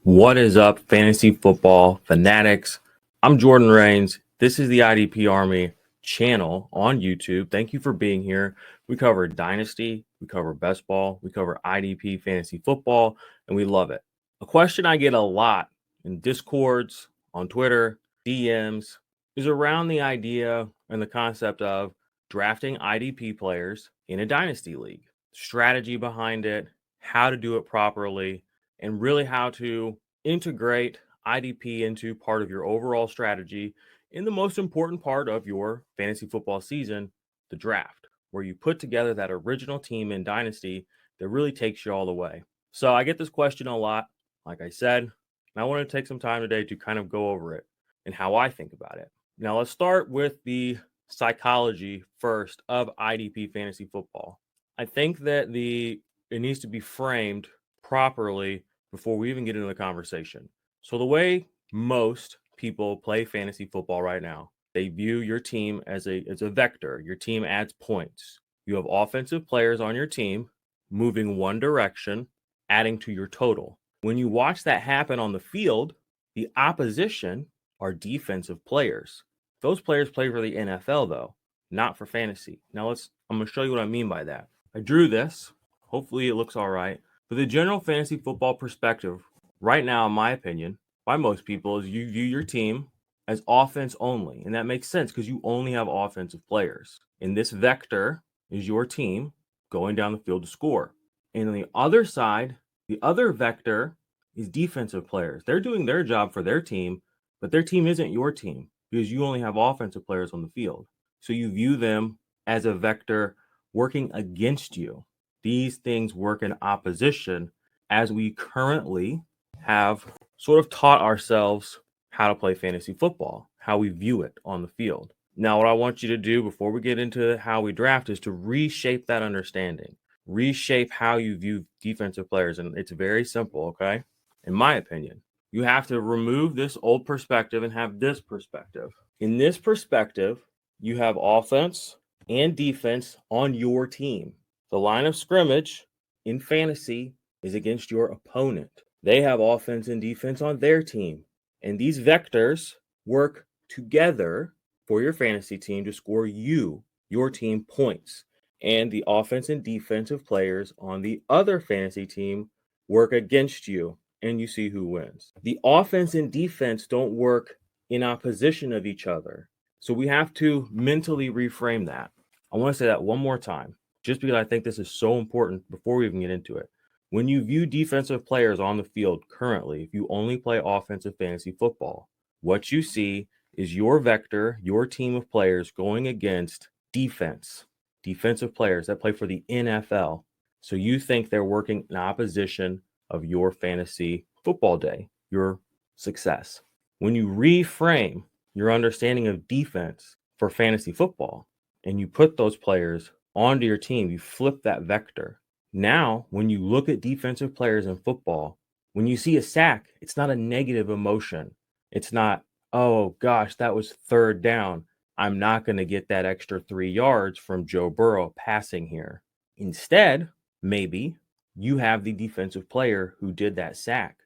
What is up, fantasy football fanatics? I'm Jordan Rains. This is the IDP Army channel on YouTube. Thank you for being here. We cover Dynasty, we cover best ball, we cover IDP fantasy football, and we love it. A question I get a lot in Discords, on Twitter, DMs, is around the idea and the concept of drafting IDP players in a Dynasty league. Strategy behind it, how to do it properly, and really how to integrate IDP into part of your overall strategy in the most important part of your fantasy football season, the draft, where you put together that original team in Dynasty that really takes you all the way. So I get this question a lot, like I said, and I want to take some time today to kind of go over it and how I think about it. Now, let's start with the psychology first of IDP fantasy football. I think that it needs to be framed properly before we even get into the conversation. So the way most people play fantasy football right now, they view your team as a vector. Your team adds points. You have offensive players on your team moving one direction, adding to your total. When you watch that happen on the field, the opposition are defensive players. Those players play for the NFL though, not for fantasy. Now I'm going to show you what I mean by that. I drew this. Hopefully it looks all right. But the general fantasy football perspective right now, in my opinion, by most people, is you view your team as offense only. And that makes sense because you only have offensive players. And this vector is your team going down the field to score. And on the other side, the other vector is defensive players. They're doing their job for their team, but their team isn't your team because you only have offensive players on the field. So you view them as a vector working against you. These things work in opposition as we currently have sort of taught ourselves how to play fantasy football, how we view it on the field. Now, what I want you to do before we get into how we draft is to reshape that understanding, reshape how you view defensive players. And it's very simple, okay? In my opinion, you have to remove this old perspective and have this perspective. In this perspective, you have offense and defense on your team. The line of scrimmage in fantasy is against your opponent. They have offense and defense on their team. And these vectors work together for your fantasy team to score your team, points. And the offense and defensive players on the other fantasy team work against you, and you see who wins. The offense and defense don't work in opposition of each other. So we have to mentally reframe that. I want to say that one more time, just because I think this is so important before we even get into it. When you view defensive players on the field currently, if you only play offensive fantasy football, what you see is your vector, your team of players going against defensive players that play for the NFL. So you think they're working in opposition of your fantasy football day, your success. When you reframe your understanding of defense for fantasy football and you put those players onto your team, you flip that vector. Now, when you look at defensive players in football, when you see a sack, it's not a negative emotion. It's not, oh gosh, that was third down. I'm not going to get that extra 3 yards from Joe Burrow passing here. Instead, maybe you have the defensive player who did that sack,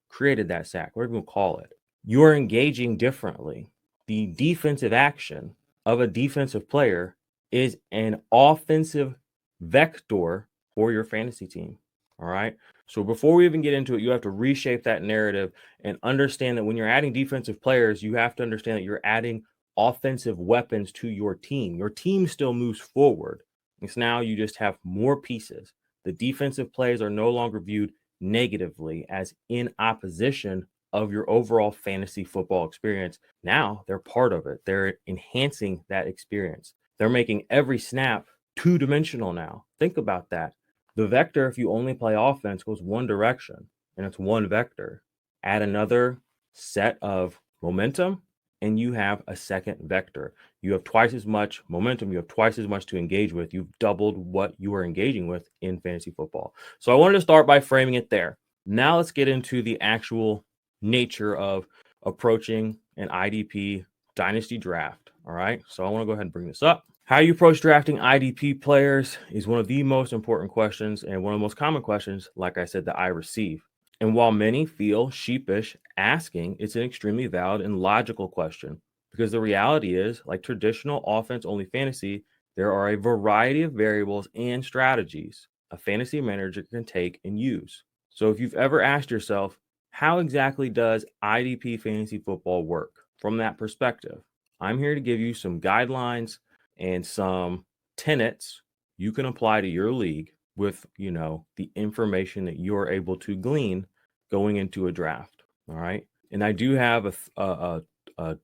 created that sack, whatever you want to call it. You're engaging differently. The defensive action of a defensive player is an offensive vector for your fantasy team. All right. So before we even get into it, you have to reshape that narrative and understand that when you're adding defensive players, you have to understand that you're adding offensive weapons to your team. Your team still moves forward. It's now you just have more pieces. The defensive plays are no longer viewed negatively as in opposition of your overall fantasy football experience. Now they're part of it. They're enhancing that experience. They're making every snap two-dimensional now. Think about that. The vector, if you only play offense, goes one direction, and it's one vector. Add another set of momentum, and you have a second vector. You have twice as much momentum. You have twice as much to engage with. You've doubled what you are engaging with in fantasy football. So I wanted to start by framing it there. Now let's get into the actual nature of approaching an IDP dynasty draft. All right. So I want to go ahead and bring this up. How you approach drafting IDP players is one of the most important questions and one of the most common questions, like I said, that I receive. And while many feel sheepish asking, it's an extremely valid and logical question because the reality is, like traditional offense only fantasy, there are a variety of variables and strategies a fantasy manager can take and use. So if you've ever asked yourself, how exactly does IDP fantasy football work from that perspective? I'm here to give you some guidelines and some tenets you can apply to your league with, the information that you're able to glean going into a draft. All right. And I do have a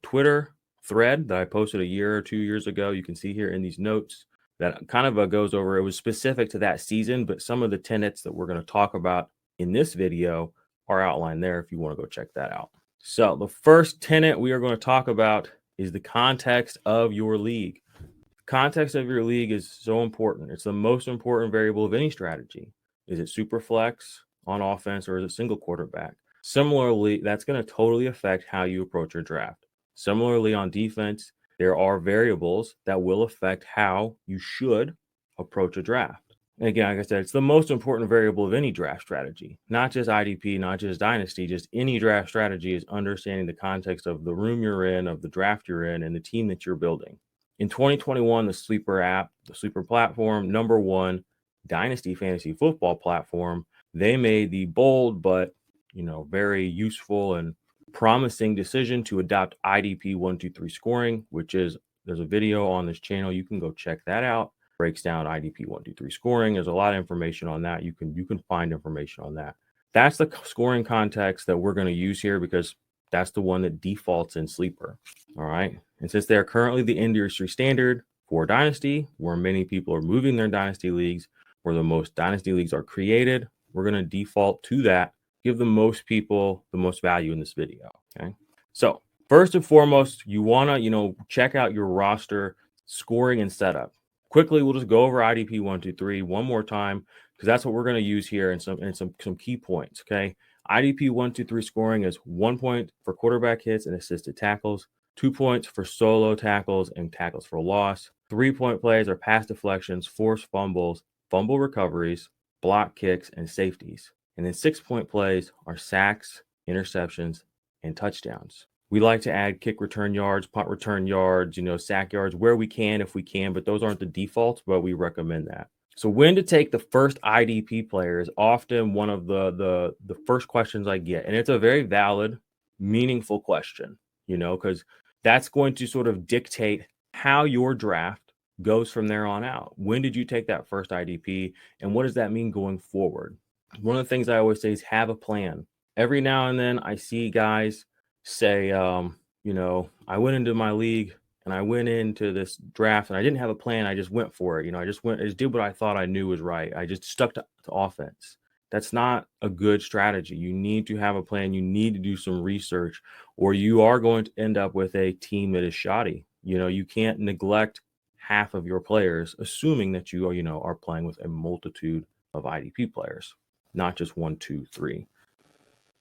Twitter thread that I posted a year or 2 years ago. You can see here in these notes that kind of goes over, it was specific to that season, but some of the tenets that we're going to talk about in this video are outlined there if you want to go check that out. So the first tenet we are going to talk about is the context of your league. Context of your league is so important. It's the most important variable of any strategy. Is it super flex on offense or is it single quarterback? Similarly, that's going to totally affect how you approach your draft. Similarly, on defense, there are variables that will affect how you should approach a draft. And again, like I said, it's the most important variable of any draft strategy, not just IDP, not just Dynasty, just any draft strategy is understanding the context of the room you're in, of the draft you're in, and the team that you're building. In 2021, the Sleeper app, the Sleeper platform, number one Dynasty fantasy football platform, they made the bold but very useful and promising decision to adopt IDP 123 scoring, which is there's a video on this channel. You can go check that out. Breaks down IDP 123 scoring. There's a lot of information on that. You can find information on that. That's the scoring context that we're going to use here because that's the one that defaults in Sleeper. All right. And since they're currently the industry standard for Dynasty, where many people are moving their Dynasty leagues, where the most Dynasty leagues are created, we're going to default to that, give the most people the most value in this video. Okay. So first and foremost, you want to, check out your roster scoring and setup. Quickly, we'll just go over IDP 123 one more time because that's what we're going to use here and some key points. Okay. IDP 123 scoring is 1 point for quarterback hits and assisted tackles, 2 points for solo tackles and tackles for loss. 3-point plays are pass deflections, forced fumbles, fumble recoveries, block kicks, and safeties. And then 6-point plays are sacks, interceptions, and touchdowns. We like to add kick return yards, punt return yards, sack yards where we can, if we can, but those aren't the defaults, but we recommend that. So when to take the first IDP player is often one of the first questions I get. And it's a very valid, meaningful question, because that's going to sort of dictate how your draft goes from there on out. When did you take that first IDP? And what does that mean going forward? One of the things I always say is have a plan. Every now and then I see guys say, I went into my league and I went into this draft and I didn't have a plan. I just went for it. I just did what I thought I knew was right. I just stuck to offense. That's not a good strategy. You need to have a plan. You need to do some research or you are going to end up with a team that is shoddy. You can't neglect half of your players, assuming that you are playing with a multitude of IDP players, not just 1, 2, 3.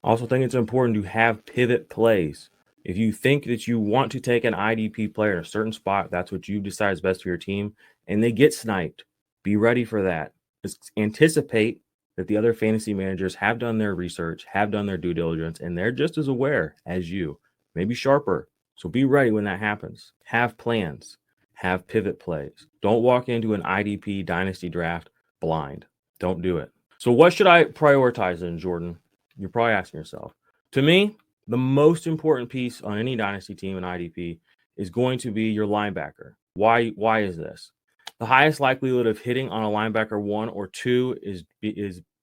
I also think it's important to have pivot plays. If you think that you want to take an IDP player in a certain spot, that's what you decide is best for your team, and they get sniped, be ready for that. Just anticipate that the other fantasy managers have done their research, have done their due diligence, and they're just as aware as you, maybe sharper. So be ready when that happens. Have plans. Have pivot plays. Don't walk into an IDP dynasty draft blind. Don't do it. So what should I prioritize in, Jordan? You're probably asking yourself. To me, the most important piece on any dynasty team in IDP is going to be your linebacker. Why is this? The highest likelihood of hitting on a linebacker 1 or 2 is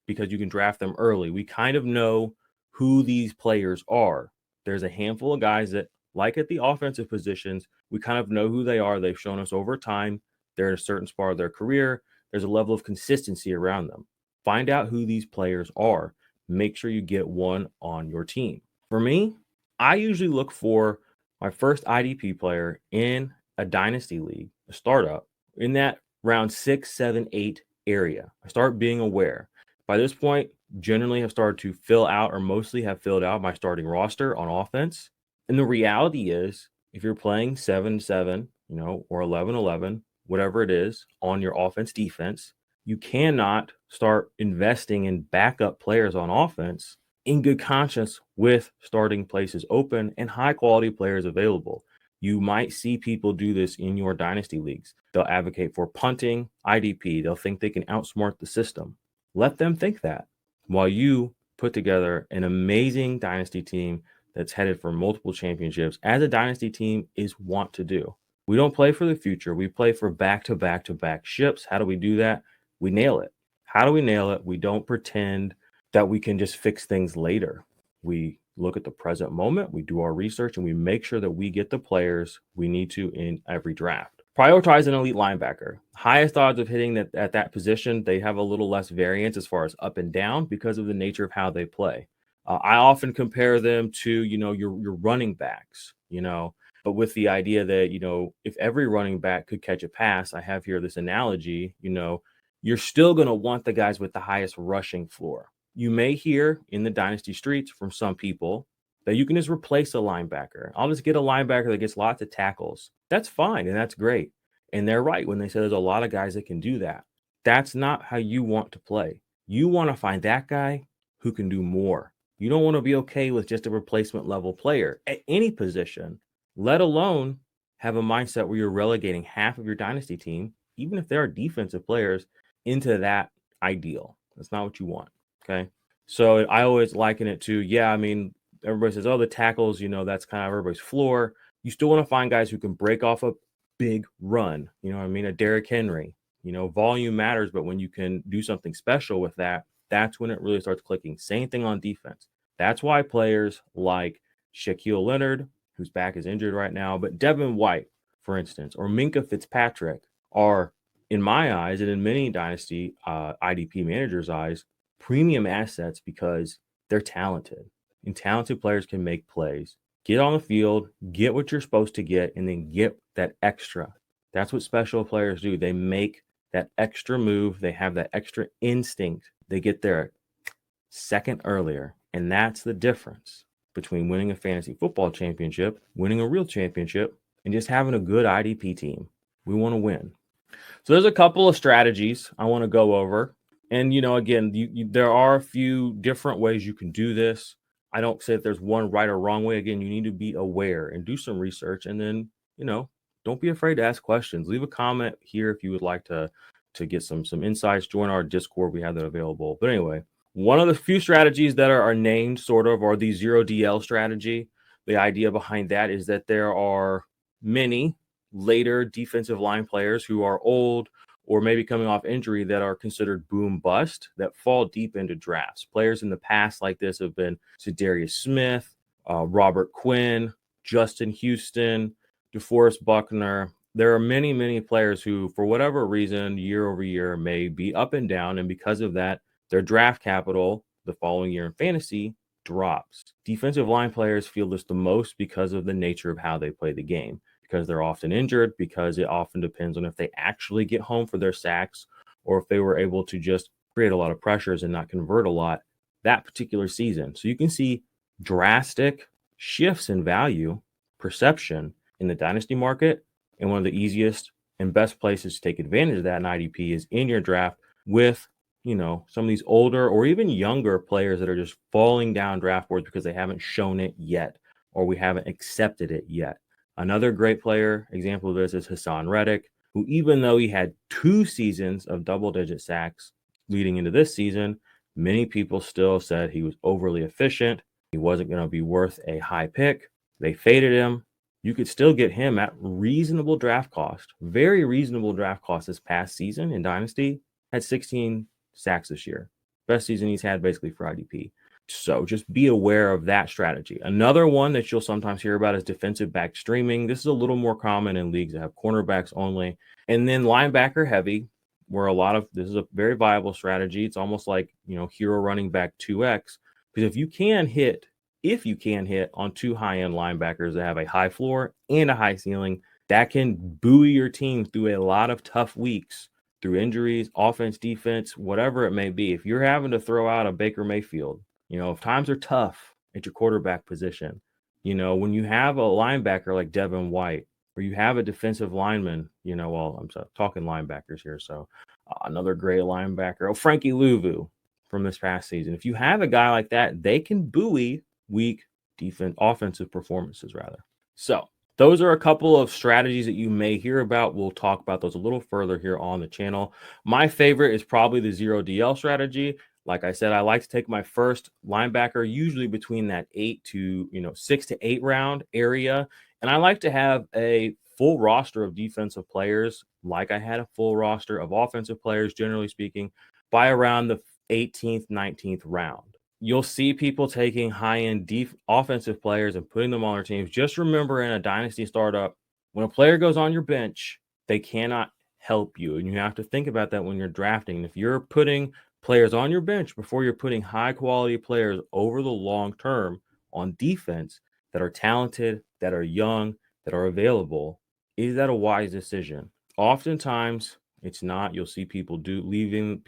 because you can draft them early. We kind of know who these players are. There's a handful of guys that, like at the offensive positions, we kind of know who they are. They've shown us over time. They're at a certain spot of their career. There's a level of consistency around them. Find out who these players are. Make sure you get one on your team. For me, I usually look for my first IDP player in a dynasty league, a startup, in that round 6, 7, 8 area. I start being aware. By this point, generally have started to fill out or mostly have filled out my starting roster on offense. And the reality is, if you're playing 7-7, or 11-11, whatever it is on your offense defense, you cannot start investing in backup players on offense in good conscience with starting places open and high quality players available. You might see people do this in your dynasty leagues. They'll advocate for punting, IDP. They'll think they can outsmart the system. Let them think that while you put together an amazing dynasty team that's headed for multiple championships, as a dynasty team is want to do. We don't play for the future. We play for back to back to back ships. How do we do that? We nail it. How do we nail it? We don't pretend that we can just fix things later. We look at the present moment, we do our research, and we make sure that we get the players we need to in every draft. Prioritize an elite linebacker. Highest odds of hitting that at that position, they have a little less variance as far as up and down because of the nature of how they play. I often compare them to, your running backs, but with the idea that, if every running back could catch a pass, I have here this analogy, you're still going to want the guys with the highest rushing floor. You may hear in the dynasty streets from some people that you can just replace a linebacker. I'll just get a linebacker that gets lots of tackles. That's fine, and that's great. And they're right when they say there's a lot of guys that can do that. That's not how you want to play. You want to find that guy who can do more. You don't want to be okay with just a replacement level player at any position, let alone have a mindset where you're relegating half of your dynasty team, even if there are defensive players, into that ideal. That's not what you want. Okay. So I always liken it to, everybody says, oh, the tackles, that's kind of everybody's floor. You still want to find guys who can break off a big run. A Derrick Henry. Volume matters, but when you can do something special with that, that's when it really starts clicking. Same thing on defense. That's why players like Shaquille Leonard, whose back is injured right now, but Devin White, for instance, or Minkah Fitzpatrick are, in my eyes, and in many dynasty IDP managers' eyes, premium assets because they're talented. And talented players can make plays. Get on the field, get what you're supposed to get, and then get that extra. That's what special players do. They make that extra move. They have that extra instinct. They get there second earlier. And that's the difference between winning a fantasy football championship, winning a real championship, and just having a good IDP team. We want to win. So there's a couple of strategies I want to go over. And, again, there are a few different ways you can do this. I don't say that there's one right or wrong way. Again, you need to be aware and do some research. And then, don't be afraid to ask questions. Leave a comment here if you would like to get some insights. Join our Discord. We have that available. But anyway, one of the few strategies that are named sort of are the 0 DL strategy. The idea behind that is that there are many later defensive line players who are old or maybe coming off injury that are considered boom bust that fall deep into drafts. Players in the past like this have been Za'Darius Smith, Robert Quinn, Justin Houston, DeForest Buckner. There are many, many players who, for whatever reason, year over year may be up and down. And because of that, their draft capital the following year in fantasy drops. Defensive line players feel this the most because of the nature of how they play the game, because they're often injured, because it often depends on if they actually get home for their sacks or if they were able to just create a lot of pressures and not convert a lot that particular season. So you can see drastic shifts in value perception in the dynasty market. And one of the easiest and best places to take advantage of that in IDP is in your draft with, some of these older or even younger players that are just falling down draft boards because they haven't shown it yet or we haven't accepted it yet. Another great player example of this is Hassan Reddick, who even though he had 2 seasons of double-digit sacks leading into this season, many people still said he was overly efficient. He wasn't going to be worth a high pick. They faded him. You could still get him at reasonable draft cost, very reasonable draft cost this past season in Dynasty. Had 16 sacks this year. Best season he's had basically for IDP. So just be aware of that strategy. Another one that you'll sometimes hear about is defensive back streaming. This is a little more common in leagues that have cornerbacks only. And then linebacker heavy, where this is a very viable strategy. It's almost like, hero running back 2X. Because if you can hit on 2 high-end linebackers that have a high floor and a high ceiling, that can buoy your team through a lot of tough weeks, through injuries, offense, defense, whatever it may be. If you're having to throw out a Baker Mayfield, if times are tough at your quarterback position, when you have a linebacker like Devin White, or you have a defensive lineman, I'm talking linebackers here. So another great linebacker, Frankie Louvu, from this past season. If you have a guy like that, they can buoy weak offensive performances rather. So those are a couple of strategies that you may hear about. We'll talk about those a little further here on the channel. My favorite is probably the 0 DL strategy. Like I said, I like to take my first linebacker usually between that 6 to 8 round area. And I like to have a full roster of defensive players, like I had a full roster of offensive players, generally speaking, by around the 18th, 19th round. You'll see people taking high-end offensive players and putting them on their teams. Just remember, in a dynasty startup, when a player goes on your bench, they cannot help you. And you have to think about that when you're drafting. If you're putting players on your bench before you're putting high-quality players over the long term on defense that are talented, that are young, that are available, is that a wise decision? Oftentimes, it's not. You'll see people leaving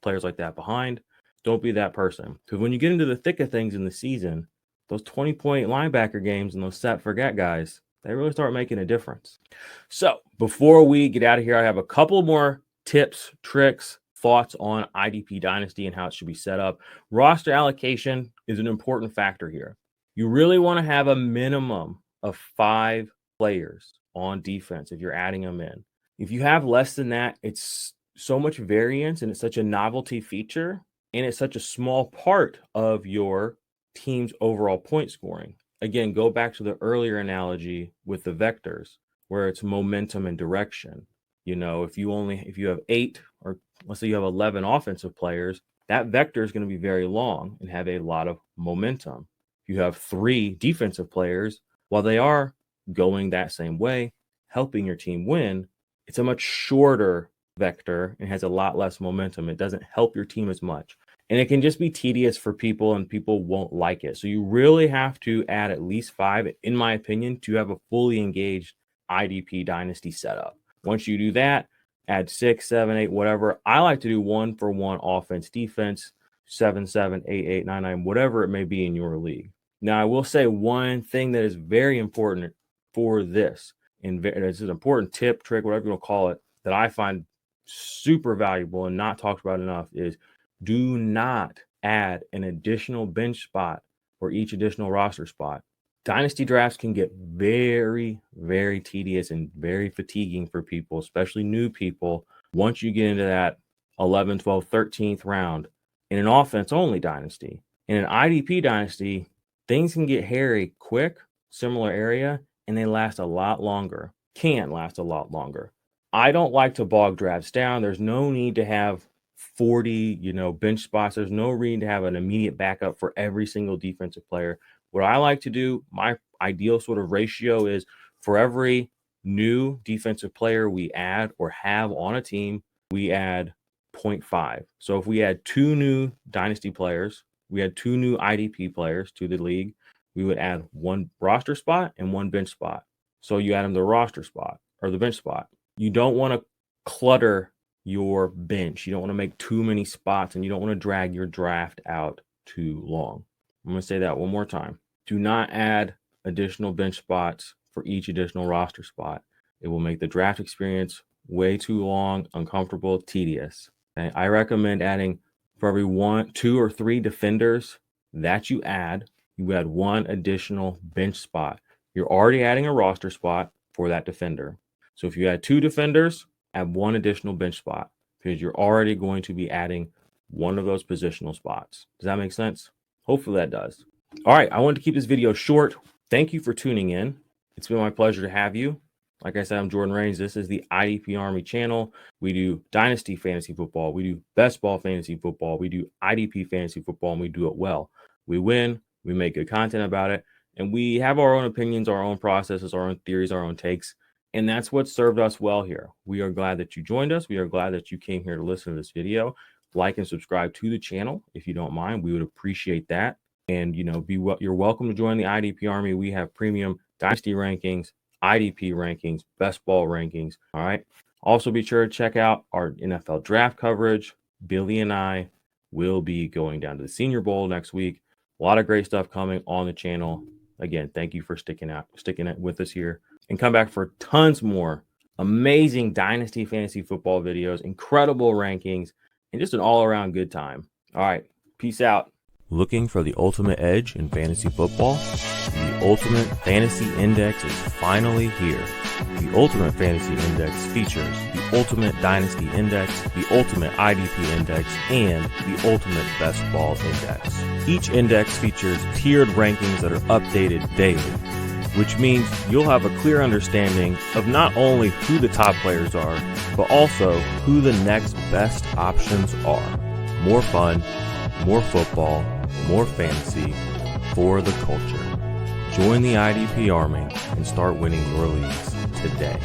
players like that behind. Don't be that person. Because when you get into the thick of things in the season, those 20-point linebacker games and those set forget guys, they really start making a difference. So before we get out of here, I have a couple more tips, tricks, thoughts on IDP Dynasty and how it should be set up. Roster allocation is an important factor here. You really want to have a minimum of 5 players on defense if you're adding them in. If you have less than that, it's so much variance and it's such a novelty feature, and it's such a small part of your team's overall point scoring. Again, go back to the earlier analogy with the vectors, where it's momentum and direction. If you have 8, or let's say you have 11 offensive players, that vector is going to be very long and have a lot of momentum. If you have 3 defensive players, while they are going that same way, helping your team win, it's a much shorter vector and has a lot less momentum. It doesn't help your team as much. And it can just be tedious for people, and people won't like it. So you really have to add at least 5, in my opinion, to have a fully engaged IDP Dynasty setup. Once you do that, add 6, 7, 8, whatever. I like to do 1-for-1 offense, defense, 7, 7, 8, 8, 9, 9, whatever it may be in your league. Now, I will say one thing that is very important for this, and it's an important tip, trick, whatever you want to call it, that I find super valuable and not talked about enough, is do not add an additional bench spot for each additional roster spot. Dynasty drafts can get very, very tedious and very fatiguing for people, especially new people, once you get into that 11, 12, 13th round in an offense-only dynasty. In an IDP dynasty, things can get hairy quick, similar area, and they last a lot longer. Can last a lot longer. I don't like to bog drafts down. There's no need to have 40, bench spots. There's no need to have an immediate backup for every single defensive player. What I like to do, my ideal sort of ratio is, for every new defensive player we add or have on a team, we add 0.5. So if we add 2 new dynasty players, we had 2 new IDP players to the league, we would add 1 roster spot and 1 bench spot. So you add them the roster spot or the bench spot. You don't want to clutter your bench. You don't want to make too many spots, and you don't want to drag your draft out too long. I'm going to say that one more time. Do not add additional bench spots for each additional roster spot. It will make the draft experience way too long, uncomfortable, tedious. Okay? I recommend adding, for every 1, 2, or 3 defenders that you add 1 additional bench spot. You're already adding a roster spot for that defender. So if you add 2 defenders, add 1 additional bench spot, because you're already going to be adding one of those positional spots. Does that make sense? Hopefully that does. All right, I wanted to keep this video short. Thank you for tuning in. It's been my pleasure to have you. Like I said, I'm Jordan Rains. This is the IDP Army channel. We do Dynasty Fantasy Football. We do Best Ball Fantasy Football. We do IDP Fantasy Football, and we do it well. We win. We make good content about it. And we have our own opinions, our own processes, our own theories, our own takes. And that's what served us well here. We are glad that you joined us. We are glad that you came here to listen to this video. Like and subscribe to the channel if you don't mind. We would appreciate that. And, you're welcome to join the IDP Army. We have premium Dynasty rankings, IDP rankings, best ball rankings. All right. Also, be sure to check out our NFL draft coverage. Billy and I will be going down to the Senior Bowl next week. A lot of great stuff coming on the channel. Again, thank you for sticking it with us here. And come back for tons more amazing Dynasty Fantasy Football videos, incredible rankings, and just an all-around good time. All right, peace out. Looking for the ultimate edge in fantasy football? The Ultimate Fantasy Index is finally here. The Ultimate Fantasy Index features the Ultimate Dynasty Index, the Ultimate IDP Index, and the Ultimate Best Ball Index. Each index features tiered rankings that are updated daily, which means you'll have a clear understanding of not only who the top players are, but also who the next best options are. More fun, more football, more fantasy for the culture. Join the IDP Army and start winning your leagues today.